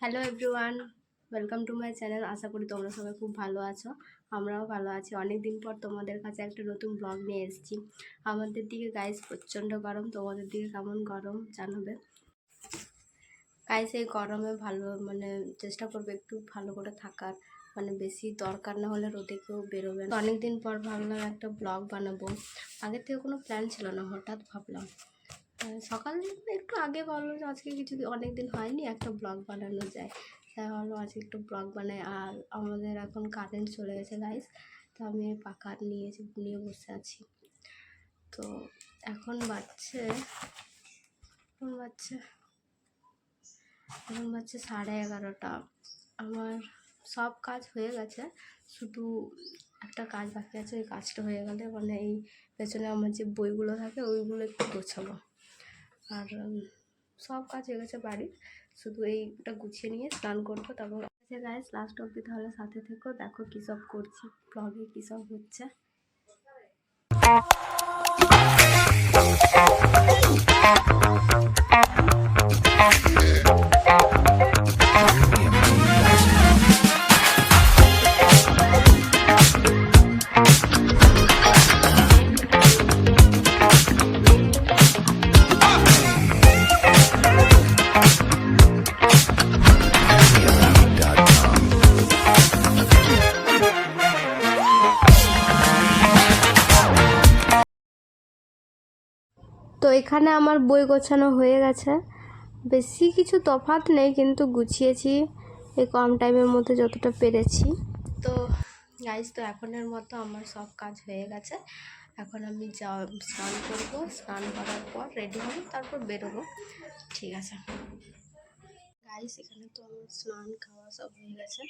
Hello everyone, welcome to my channel. আশা করি তোমরা সবাই খুব ভালো আছো। আমরাও ভালো আছি। অনেক দিন পর তোমাদের কাছে একটা নতুন ব্লগ নিয়ে এসেছি। আমাদের দিকে গাইস প্রচণ্ড গরম, তোমাদের দিকে কেমন গরম জানাবে। গাইস এই গরমে ভালো চেষ্টা করবে একটু ভালো করে থাকার, বেশি দরকার না হলে রোদে কেউ বেরোবে না। অনেক দিন পর ভাবলাম একটা ব্লগ বানাবো। আগের থেকে কোনো প্ল্যান ছিল না, হঠাৎ ভাবলাম সকাল একটু আগে ভাবলো যে আজকে অনেক দিন হয়নি, একটা ব্লগ বানানো যায়। তাই ভাবলো আজকে একটু ব্লগ বানাই। আর আমাদের এখন কারেন্ট চলে গেছে গাইস, তো আমি পাখা নিয়ে বসে আছি। তো এখন বাজছে 11:30। আমার সব কাজ হয়ে গেছে, শুধু একটা কাজ বাকি আছে। ওই কাজটা হয়ে গেলে এই পেছনে আমার যে বইগুলো থাকে ওইগুলো একটু গোছাবো। আর সব কাজ হয়ে গেছে বাড়ির, শুধু এইটা গুছিয়ে নিয়ে স্নান করবো। তারপর গাইস লাস্ট অবধি তাহলে সাথে থেকো, দেখো কী সব করছি, ব্লগে কী সব হচ্ছে। তো এখানে আমার বই গোছানো হয়ে গেছে, বেশি কিছু তফাৎ নেই, কিন্তু গুছিয়েছি এই কম টাইমের মধ্যে যতটা পেরেছি। তো গাইজ, তো এখনের মতো আমার সব কাজ হয়ে গেছে। এখন আমি স্নান করবো, স্নান করার পর রেডি হবো, তারপর বেরোবো। ঠিক আছে গাইজ, এখানে তো আমার স্নান খাওয়া সব হয়ে গেছে।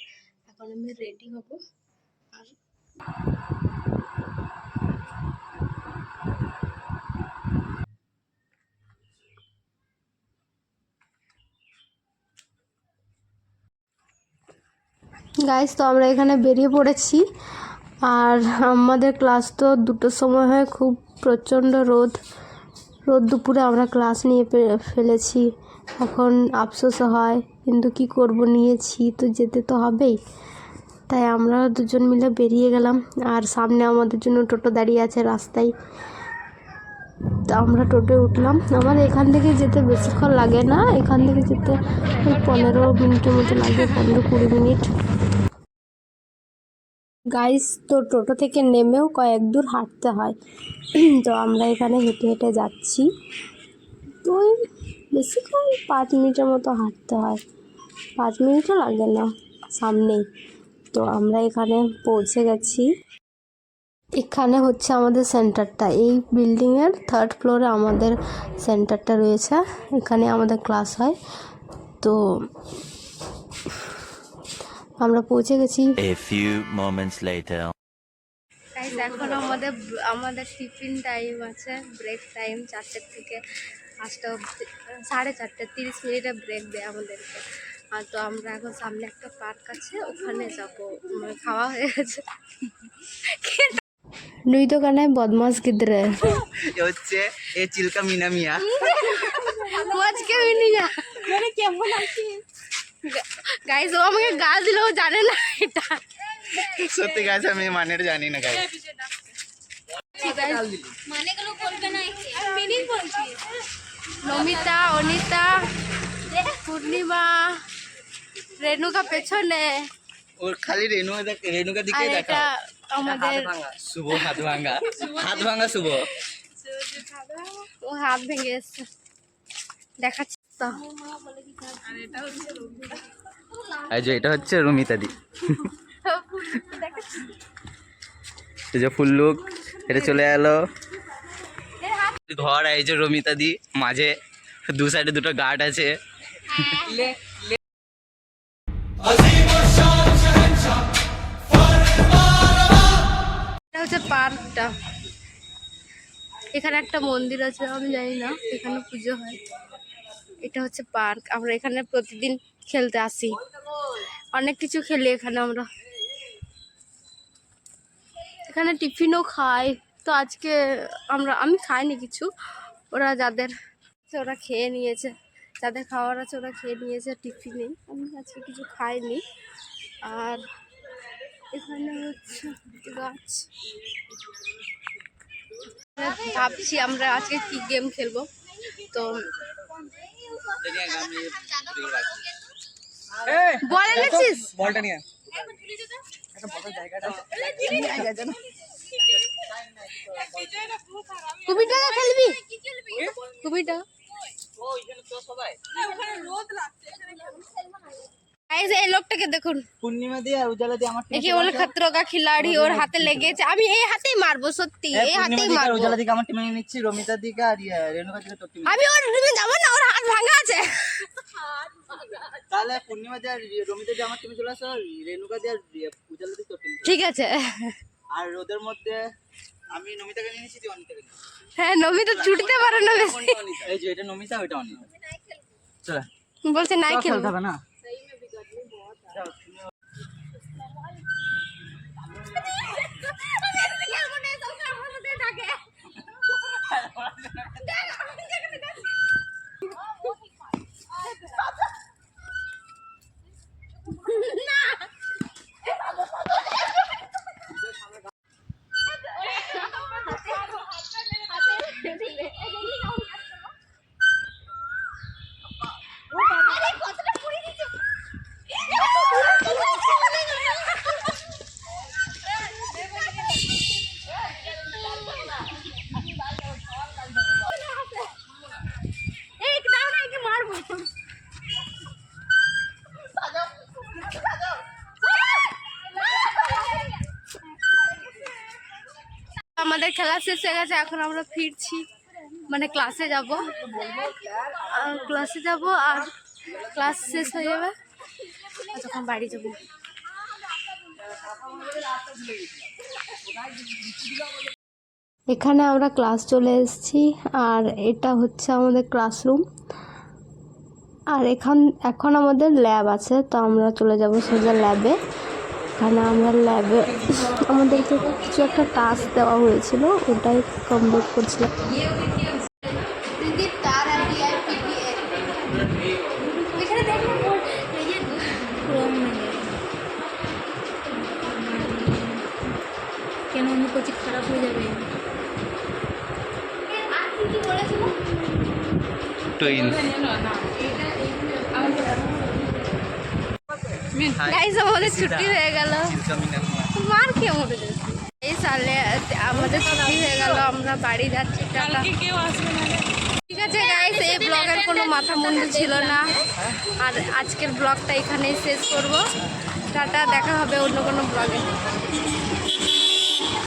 এখন আমি রেডি হবো। আর গাইজ, তো আমরা এখানে বেরিয়ে পড়েছি। আর আমাদের ক্লাস তো 2টোর সময় হয়, খুব প্রচণ্ড রোদ দুপুরে আমরা ক্লাস নিয়ে ফেলেছি। এখন আফসোস হয়, কিন্তু কি করব, নিয়েছি তো যেতে তো হবেই। তাই আমরা দুজন মিলে বেরিয়ে গেলাম। আর সামনে আমাদের জন্য টোটো দাঁড়িয়ে আছে রাস্তায়, তো আমরা টোটোয় উঠলাম। আমাদের এখান থেকে যেতে বেশিক্ষণ লাগে না, এখান থেকে যেতে ওই 15 মিনিটের মতো লাগে, 15-20 মিনিট। গাইস, তো টোটো থেকে নেমেও কয়েক দূর হাঁটতে হয়। তো আমরা এখানে হেঁটে হেঁটে যাচ্ছি। তো বেশিক্ষণ 5 মিনিটের মতো হাঁটতে হয়, 5 মিনিটও লাগে না, সামনেই। তো আমরা এখানে পৌঁছে গেছি। এখানে হচ্ছে আমাদের সেন্টারটা, এই বিল্ডিংয়ের 3rd ফ্লোরে আমাদের সেন্টারটা রয়েছে, এখানে আমাদের ক্লাস হয়। তো আমরা পৌঁছে গেছি। A few moments later. এখন আমাদের টিফিন টাইম আছে, ব্রেক টাইম 4টে থেকে 5টা অবধি, 4:30, 30 মিনিটের ব্রেক দেয় আমাদেরকে। আর তো আমরা এখন সামনে একটা পার্ক আছে, ওখানে যাবো। খাওয়া হয়ে গেছে। নুই দোকানে বদমাস গিদ্রে হচ্ছে এ চিলকা মিনা মিয়া আজকে মিনিয়া কেমন আছিস গাইস। ও আমাকে গা দিলেও জানে না এটা সত্যি গাছ আমি মানের জানি না গাইস। নমিতা, অনিতা, পূর্ণিমা, রেণুকা পেছনে, ওর খালি রেণুকা দিকে আর দেখা। এটা আমাদের শুভ হাত ভাঙা শুভ। ও হাত ভেঙে এসছে, দেখাচ্ছি তো। এই যে এটা হচ্ছে রুমিতা দি, এই যে ফুল লুক, এটা চলে এলো ঘর। এই যে রমিতা দি, মাঝে 2 সাইডে 2টো গার্ড আছে। এটা হচ্ছে পার্কটা, এখানে একটা মন্দির আছে, আমি জানি না, এখানে পুজো হয়। এটা হচ্ছে পার্ক, আমরা এখানে প্রতিদিন খেলতে আসি, অনেক কিছু খেলি এখানে আমরা। এখানে টিফিনও খাই। তো আজকে আমি খাইনি কিছু, ওরা যাদের ওরা খেয়ে নিয়েছে। যাদের খাওয়ার আছে ওরা খেয়ে নিয়েছে টিফিনে, আমি আজকে কিছু খাইনি। আর এখানে হচ্ছে গাছ, ভাবছি আমরা আজকে কি গেম খেলবো। তো বল এনেছিস, বলটা নিয়ে কুবিটা খেলবি, কুবিটা এই লোকটাকে দেখুন, পূর্ণিমা দিয়ে আর উজালা দিয়ে আমার দেখি বলে খতরো কা খিলাড়ি, ওর হাতে লেগেছে, আমি এই হাতেই মারবো, সত্যি এই হাতেই মারবো। উজালা দিকে আমার টিমে নিচ্ছি, রমিতা দিকে আর রেণুকা দিকে তোর টিমে। আমি ওর টিমে যাবো না, ওর হাত ভাঙা আছে। তাহলে পূর্ণিমা দিয়ে আর রমিতা দিয়ে আমার টিমে চলে আসো, রেণুকা দিয়ে আর উজালা দিকে তোর টিমে। ঠিক আছে। আর ওদের মধ্যে আমি নমিতাকে নিয়ে নিয়েছি, তুই অনিতাকে নিয়ে। হ্যাঁ, নমিতা ছুটিতে পারে না বেশি। এই যে এটা নমিতা, ওইটা অনিতা। চল বলছে নাই খেলবো খেলতে হবে না। আমাদের খেলা শেষ হয়ে গেছে, এখন আমরা ফিরছি, মানে ক্লাসে যাব, আর ক্লাস শেষ হয়ে যাবে তখন বাড়ি যাব। এখানে আমরা ক্লাস চলে এসেছি, আর এটা হচ্ছে আমাদের ক্লাসরুম। আর এখন আমাদের ল্যাব আছে, তো আমরা চলে যাব সোজা ল্যাবে। এখানে আমরা ল্যাবে আমাদেরকে কিছু একটা টাস্ক দেওয়া হয়েছিল, ওটাই কমপ্লিট করছিলাম। কেন অন্য কোচিং খারাপ হয়ে যাবে? টুইন্স। গাইস আমাদের ছুটি হয়ে গেল, মার খেয়ে মরে যাচ্ছে। এই সালে আমাদের ছুটি হয়ে গেল, আমরা বাড়ি যাচ্ছি, টাটা। ঠিক আছে গাইস, এই ব্লগের কোনো মাথা মুন্ডু ছিল না, আর আজকের ব্লগটা এখানেই শেষ করব। টাটা, দেখা হবে অন্য কোনো ব্লগে।